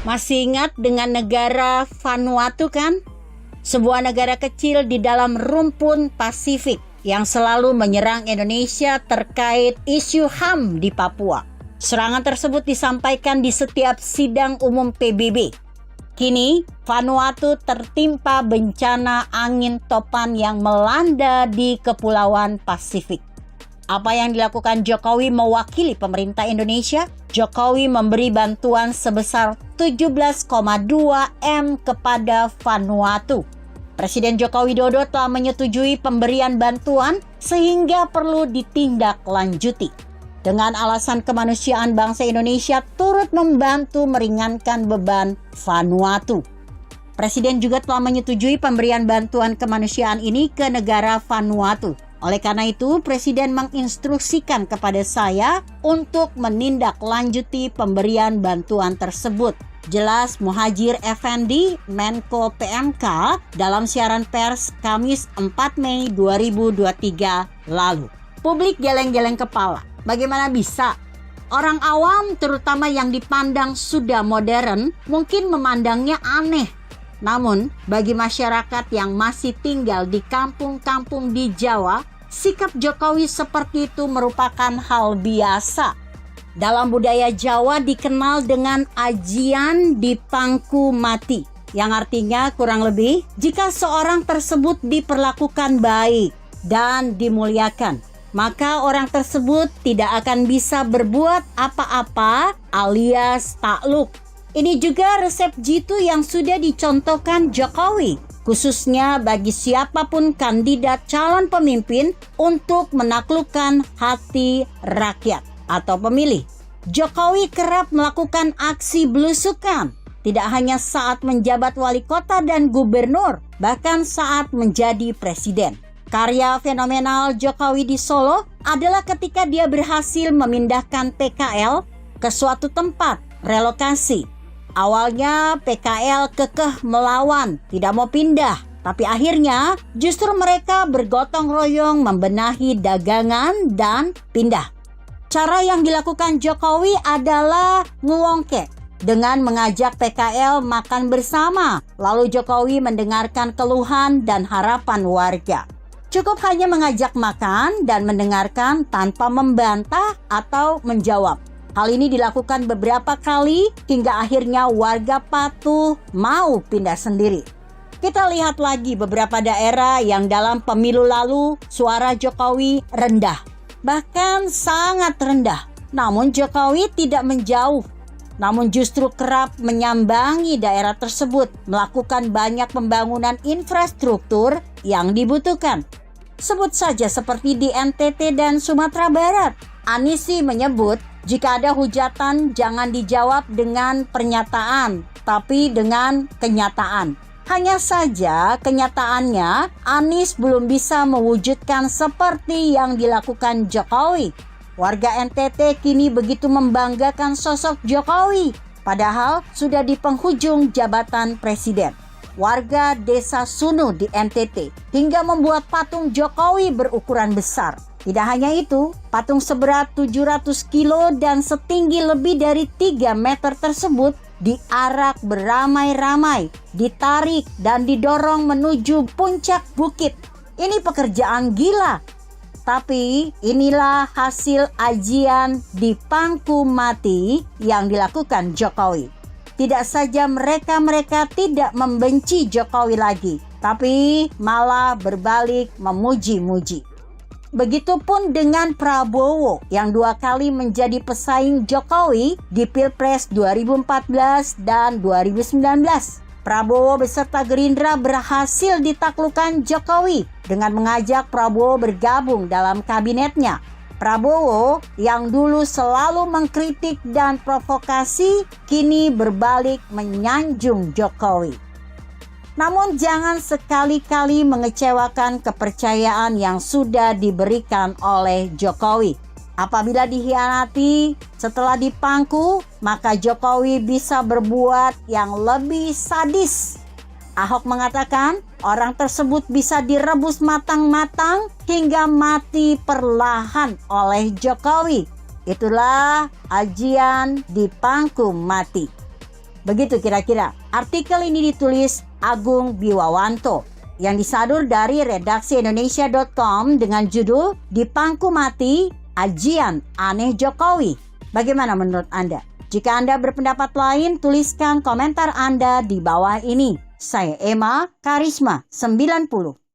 Masih ingat dengan negara Vanuatu kan? Sebuah negara kecil di dalam rumpun Pasifik yang selalu menyerang Indonesia terkait isu HAM di Papua. Serangan tersebut disampaikan di setiap sidang umum PBB. Kini, Vanuatu tertimpa bencana angin topan yang melanda di Kepulauan Pasifik. Apa yang dilakukan Jokowi mewakili pemerintah Indonesia? Jokowi memberi bantuan sebesar 17,2 M kepada Vanuatu. Presiden Joko Widodo telah menyetujui pemberian bantuan sehingga perlu ditindaklanjuti. Dengan alasan kemanusiaan, bangsa Indonesia turut membantu meringankan beban Vanuatu. Presiden juga telah menyetujui pemberian bantuan kemanusiaan ini ke negara Vanuatu. Oleh karena itu, Presiden menginstruksikan kepada saya untuk menindaklanjuti pemberian bantuan tersebut. Jelas Muhadjir Effendi, Menko PMK, dalam siaran pers Kamis 4 Mei 2023 lalu. Publik geleng-geleng kepala. Bagaimana bisa? Orang awam, terutama yang dipandang sudah modern, mungkin memandangnya aneh. Namun, bagi masyarakat yang masih tinggal di kampung-kampung di Jawa, sikap Jokowi seperti itu merupakan hal biasa. Dalam budaya Jawa dikenal dengan ajian di pangku mati, yang artinya kurang lebih jika seorang tersebut diperlakukan baik dan dimuliakan, maka orang tersebut tidak akan bisa berbuat apa-apa alias takluk. Ini juga resep jitu yang sudah dicontohkan Jokowi, khususnya bagi siapapun kandidat calon pemimpin untuk menaklukkan hati rakyat atau pemilih. Jokowi kerap melakukan aksi belusukan, tidak hanya saat menjabat wali kota dan gubernur, bahkan saat menjadi presiden. Karya fenomenal Jokowi di Solo adalah ketika dia berhasil memindahkan PKL ke suatu tempat relokasi. Awalnya PKL kekeh melawan, tidak mau pindah. Tapi akhirnya justru mereka bergotong royong membenahi dagangan dan pindah. Cara yang dilakukan Jokowi adalah nguwongke dengan mengajak PKL makan bersama. Lalu Jokowi mendengarkan keluhan dan harapan warga. Cukup hanya mengajak makan dan mendengarkan tanpa membantah atau menjawab. Hal ini dilakukan beberapa kali hingga akhirnya warga patuh mau pindah sendiri. Kita lihat lagi beberapa daerah yang dalam pemilu lalu suara Jokowi rendah, bahkan sangat rendah. Namun Jokowi tidak menjauh, namun justru kerap menyambangi daerah tersebut, melakukan banyak pembangunan infrastruktur yang dibutuhkan. Sebut saja seperti di NTT dan Sumatera Barat. Anies menyebut jika ada hujatan jangan dijawab dengan pernyataan, tapi dengan kenyataan. Hanya saja kenyataannya Anies belum bisa mewujudkan seperti yang dilakukan Jokowi. Warga NTT kini begitu membanggakan sosok Jokowi, padahal sudah di penghujung jabatan presiden. Warga desa Sunu di NTT hingga membuat patung Jokowi berukuran besar. Tidak hanya itu, patung seberat 700 kilo dan setinggi lebih dari 3 meter tersebut diarak beramai-ramai, ditarik dan didorong menuju puncak bukit. Ini pekerjaan gila. Tapi inilah hasil ajian di pangku mati yang dilakukan Jokowi. Tidak saja mereka tidak membenci Jokowi lagi, tapi malah berbalik memuji-muji. Begitupun dengan Prabowo yang 2 kali menjadi pesaing Jokowi di Pilpres 2014 dan 2019. Prabowo beserta Gerindra berhasil ditaklukkan Jokowi dengan mengajak Prabowo bergabung dalam kabinetnya. Prabowo yang dulu selalu mengkritik dan provokasi kini berbalik menyanjung Jokowi. Namun jangan sekali-kali mengecewakan kepercayaan yang sudah diberikan oleh Jokowi. Apabila dikhianati setelah dipangku, maka Jokowi bisa berbuat yang lebih sadis. Ahok mengatakan orang tersebut bisa direbus matang-matang hingga mati perlahan oleh Jokowi. Itulah ajian di pangku mati. Begitu kira-kira. Artikel ini ditulis Agung Biwawanto yang disadur dari redaksi Indonesia.com dengan judul Dipangku Mati, Ajian Aneh Jokowi. Bagaimana menurut Anda? Jika Anda berpendapat lain, tuliskan komentar Anda di bawah ini. Saya Emma Karisma 90.